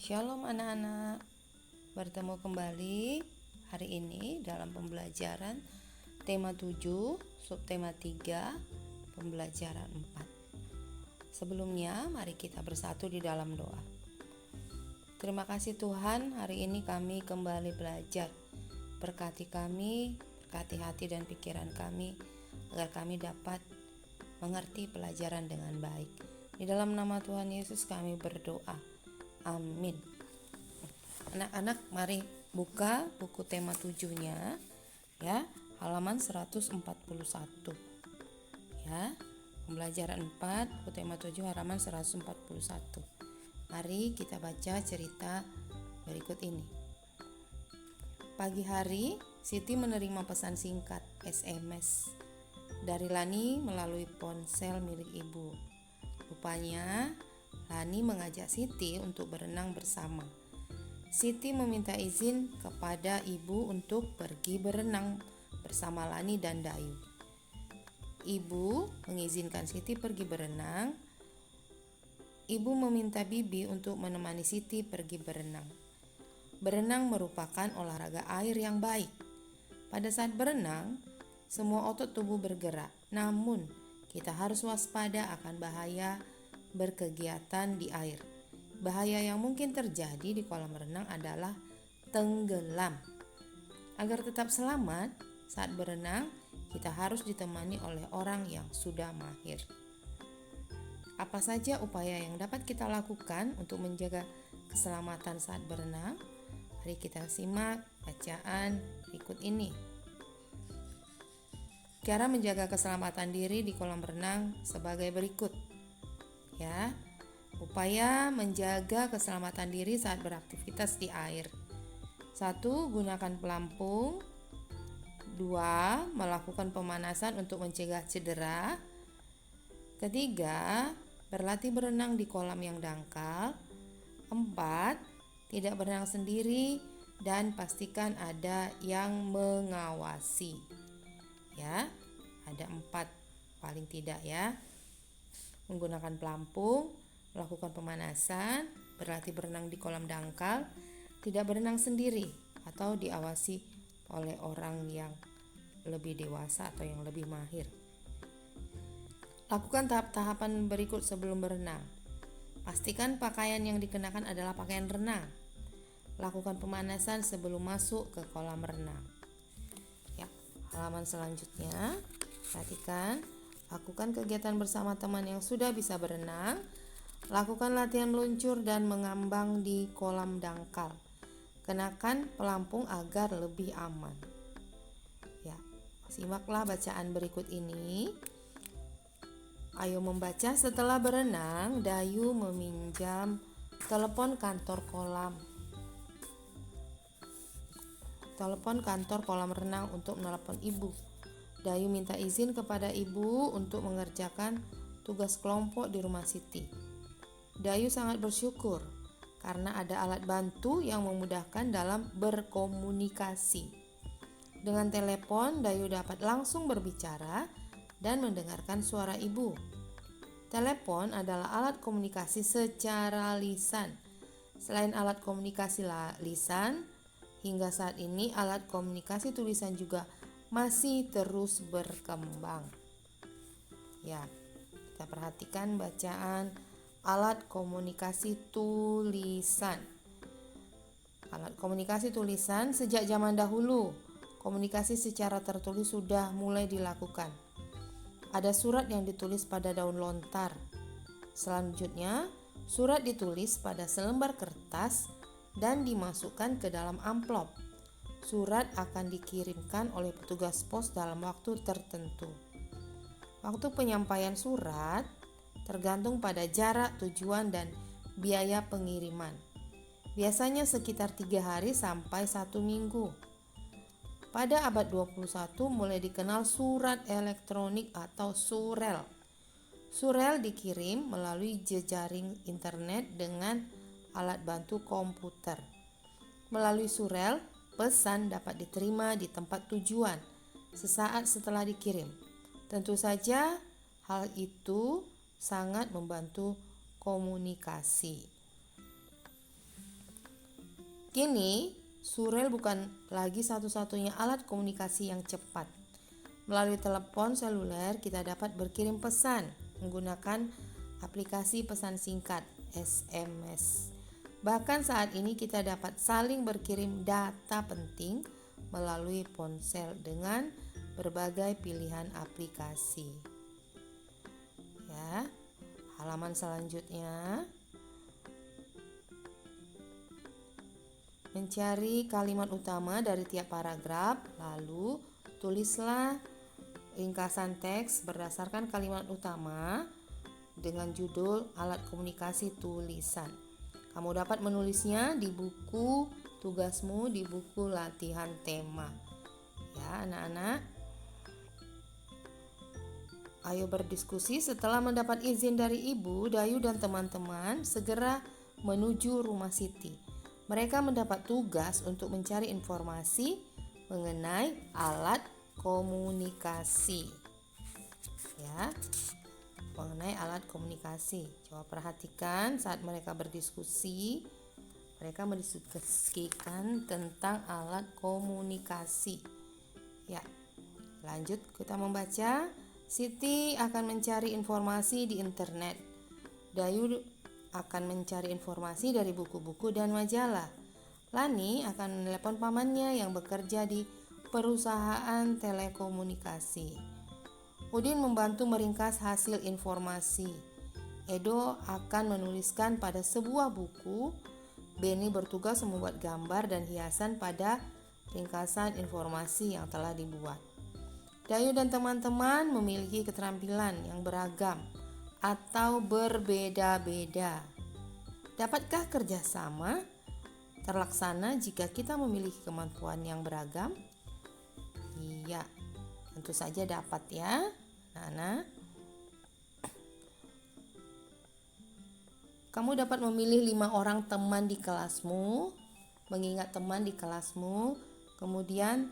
Shalom anak-anak, bertemu kembali hari ini dalam pembelajaran tema 7, subtema 3, pembelajaran 4. Sebelumnya mari kita bersatu di dalam doa. Terima kasih Tuhan, hari ini kami kembali belajar. Berkati kami, berkati hati dan pikiran kami, agar kami dapat mengerti pelajaran dengan baik. Di dalam nama Tuhan Yesus kami berdoa. Amin. Anak-anak mari buka buku tema 7-nya ya, halaman 141. Ya. Pembelajaran 4, buku tema 7 halaman 141. Mari kita baca cerita berikut ini. Pagi hari, Siti menerima pesan singkat SMS dari Lani melalui ponsel milik ibu. Rupanya Lani mengajak Siti untuk berenang bersama. Siti meminta izin kepada ibu untuk pergi berenang bersama Lani dan Dayu. Ibu mengizinkan Siti pergi berenang. Ibu meminta Bibi untuk menemani Siti pergi berenang. Berenang merupakan olahraga air yang baik. Pada saat berenang, semua otot tubuh bergerak. Namun, kita harus waspada akan bahaya berkegiatan di air. Bahaya yang mungkin terjadi di kolam renang adalah tenggelam. Agar tetap selamat saat berenang, kita harus ditemani oleh orang yang sudah mahir. Apa saja upaya yang dapat kita lakukan untuk menjaga keselamatan saat berenang? Mari kita simak bacaan berikut ini. Cara menjaga keselamatan diri di kolam renang sebagai berikut. Ya, upaya menjaga keselamatan diri saat beraktivitas di air. 1. Gunakan pelampung. 2. Melakukan pemanasan untuk mencegah cedera. 3. Berlatih berenang di kolam yang dangkal. 4. Tidak berenang sendiri dan pastikan ada yang mengawasi. Ya, ada 4 paling tidak ya. Menggunakan pelampung, melakukan pemanasan, berlatih berenang di kolam dangkal, tidak berenang sendiri atau diawasi oleh orang yang lebih dewasa atau yang lebih mahir. Lakukan tahap-tahapan berikut sebelum berenang. Pastikan pakaian yang dikenakan adalah pakaian renang. Lakukan pemanasan sebelum masuk ke kolam renang. Ya, halaman selanjutnya, perhatikan. Lakukan kegiatan bersama teman yang sudah bisa berenang. Lakukan latihan meluncur dan mengambang di kolam dangkal. Kenakan pelampung agar lebih aman. Ya, simaklah bacaan berikut ini. Ayo membaca. Setelah berenang, Dayu meminjam telepon kantor kolam renang untuk menelepon ibu. Dayu minta izin kepada ibu untuk mengerjakan tugas kelompok di rumah Siti. Dayu sangat bersyukur karena ada alat bantu yang memudahkan dalam berkomunikasi. Dengan telepon, Dayu dapat langsung berbicara dan mendengarkan suara ibu. Telepon adalah alat komunikasi secara lisan. Selain alat komunikasi lisan, hingga saat ini alat komunikasi tulisan juga masih terus berkembang. Ya, kita perhatikan bacaan alat komunikasi tulisan. Alat komunikasi tulisan sejak zaman dahulu, komunikasi secara tertulis sudah mulai dilakukan. Ada surat yang ditulis pada daun lontar. Selanjutnya, surat ditulis pada selembar kertas dan dimasukkan ke dalam amplop. Surat akan dikirimkan oleh petugas pos dalam waktu tertentu. Waktu penyampaian surat tergantung pada jarak, tujuan, dan biaya pengiriman. Biasanya sekitar 3 hari sampai 1 minggu. Pada abad 21 mulai dikenal surat elektronik atau surel. Surel dikirim melalui jejaring internet dengan alat bantu komputer. Melalui surel, pesan dapat diterima di tempat tujuan sesaat setelah dikirim. Tentu saja hal itu sangat membantu komunikasi. Kini, surel bukan lagi satu-satunya alat komunikasi yang cepat. Melalui telepon seluler, kita dapat berkirim pesan menggunakan aplikasi pesan singkat SMS. Bahkan saat ini kita dapat saling berkirim data penting melalui ponsel dengan berbagai pilihan aplikasi. Ya, halaman selanjutnya. Mencari kalimat utama dari tiap paragraf, lalu tulislah ringkasan teks berdasarkan kalimat utama dengan judul alat komunikasi tulisan. Kamu dapat menulisnya di buku tugasmu, di buku latihan tema. Ya, anak-anak. Ayo berdiskusi. Setelah mendapat izin dari ibu, Dayu dan teman-teman segera menuju rumah Siti. Mereka mendapat tugas untuk mencari informasi mengenai alat komunikasi. Ya, mengenai alat komunikasi. Coba perhatikan saat mereka berdiskusi. Mereka mendiskusikan tentang alat komunikasi. Ya, lanjut kita membaca. Siti akan mencari informasi di internet. Dayu akan mencari informasi dari buku-buku dan majalah. Lani akan menelepon pamannya yang bekerja di perusahaan telekomunikasi. Udin membantu meringkas hasil informasi. Edo akan menuliskan pada sebuah buku. Beni bertugas membuat gambar dan hiasan pada ringkasan informasi yang telah dibuat. Dayu dan teman-teman memiliki keterampilan yang beragam atau berbeda-beda. Dapatkah kerjasama terlaksana jika kita memiliki kemampuan yang beragam? Iya, tentu saja dapat ya, Nana. Kamu dapat memilih 5 orang teman di kelasmu, mengingat teman di kelasmu, kemudian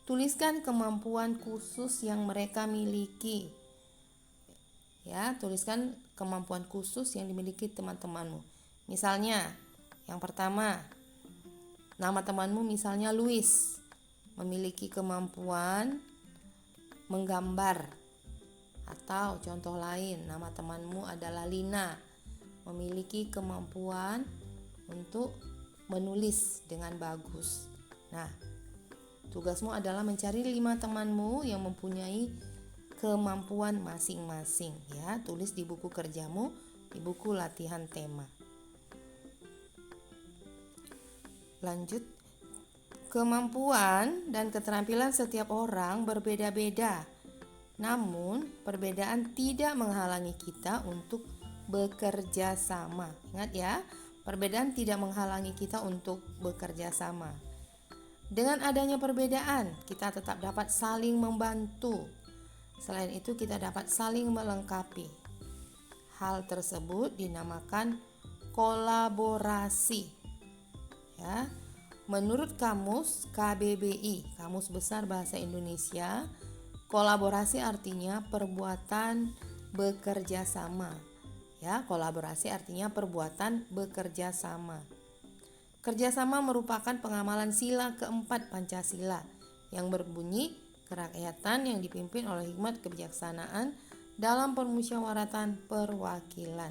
tuliskan kemampuan khusus yang mereka miliki. Ya, tuliskan kemampuan khusus yang dimiliki teman-temanmu. Misalnya, yang pertama, nama temanmu misalnya Luis, memiliki kemampuan menggambar. Atau contoh lain, nama temanmu adalah Lina, memiliki kemampuan untuk menulis dengan bagus. Nah, tugasmu adalah mencari 5 temanmu yang mempunyai kemampuan masing-masing, ya. Tulis di buku kerjamu, di buku latihan tema. Lanjut. Kemampuan dan keterampilan setiap orang berbeda-beda. Namun, perbedaan tidak menghalangi kita untuk bekerja sama. Ingat ya, perbedaan tidak menghalangi kita untuk bekerja sama. Dengan adanya perbedaan, kita tetap dapat saling membantu. Selain itu, kita dapat saling melengkapi. Hal tersebut dinamakan kolaborasi. Ya. Menurut kamus KBBI, Kamus Besar Bahasa Indonesia, kolaborasi artinya perbuatan bekerja sama. Ya, kolaborasi artinya perbuatan bekerja sama. Kerjasama merupakan pengamalan sila keempat Pancasila yang berbunyi kerakyatan yang dipimpin oleh hikmat kebijaksanaan dalam permusyawaratan perwakilan.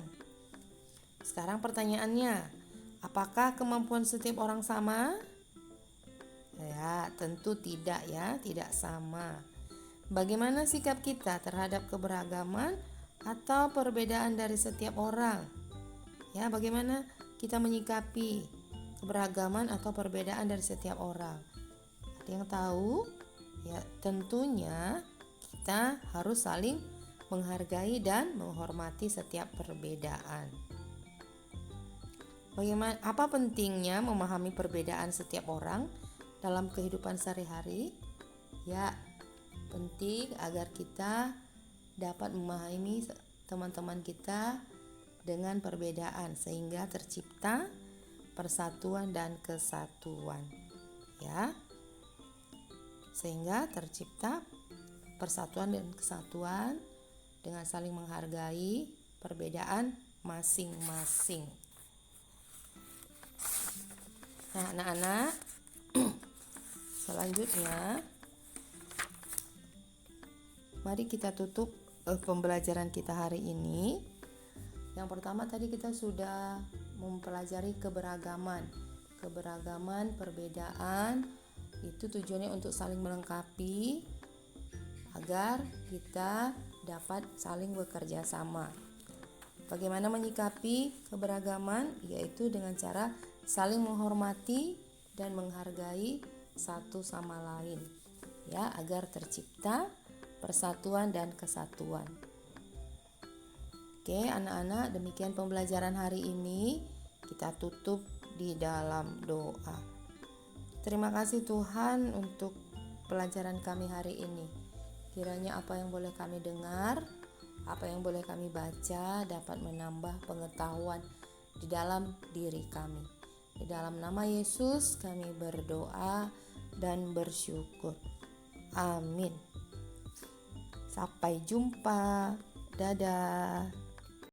Sekarang pertanyaannya, apakah kemampuan setiap orang sama? Ya, tentu tidak ya, tidak sama. Bagaimana sikap kita terhadap keberagaman atau perbedaan dari setiap orang? Ya, bagaimana kita menyikapi keberagaman atau perbedaan dari setiap orang? Ada yang tahu? Ya, tentunya kita harus saling menghargai dan menghormati setiap perbedaan. Bagaimana, apa pentingnya memahami perbedaan setiap orang dalam kehidupan sehari-hari? Ya, penting agar kita dapat memahami teman-teman kita dengan perbedaan sehingga tercipta persatuan dan kesatuan. Ya. Sehingga tercipta persatuan dan kesatuan dengan saling menghargai perbedaan masing-masing. Nah, anak-anak, selanjutnya mari kita tutup pembelajaran kita hari ini. Yang pertama tadi kita sudah mempelajari keberagaman, perbedaan itu tujuannya untuk saling melengkapi agar kita dapat saling bekerja sama. Bagaimana menyikapi keberagaman? Yaitu dengan cara saling menghormati dan menghargai satu sama lain, ya, agar tercipta persatuan dan kesatuan. Oke, anak-anak, demikian pembelajaran hari ini. Kita tutup di dalam doa. Terima kasih Tuhan untuk pelajaran kami hari ini. Kiranya apa yang boleh kami dengar, apa yang boleh kami baca dapat menambah pengetahuan di dalam diri kami. Di dalam nama Yesus kami berdoa dan bersyukur. Amin. Sampai jumpa. Dadah.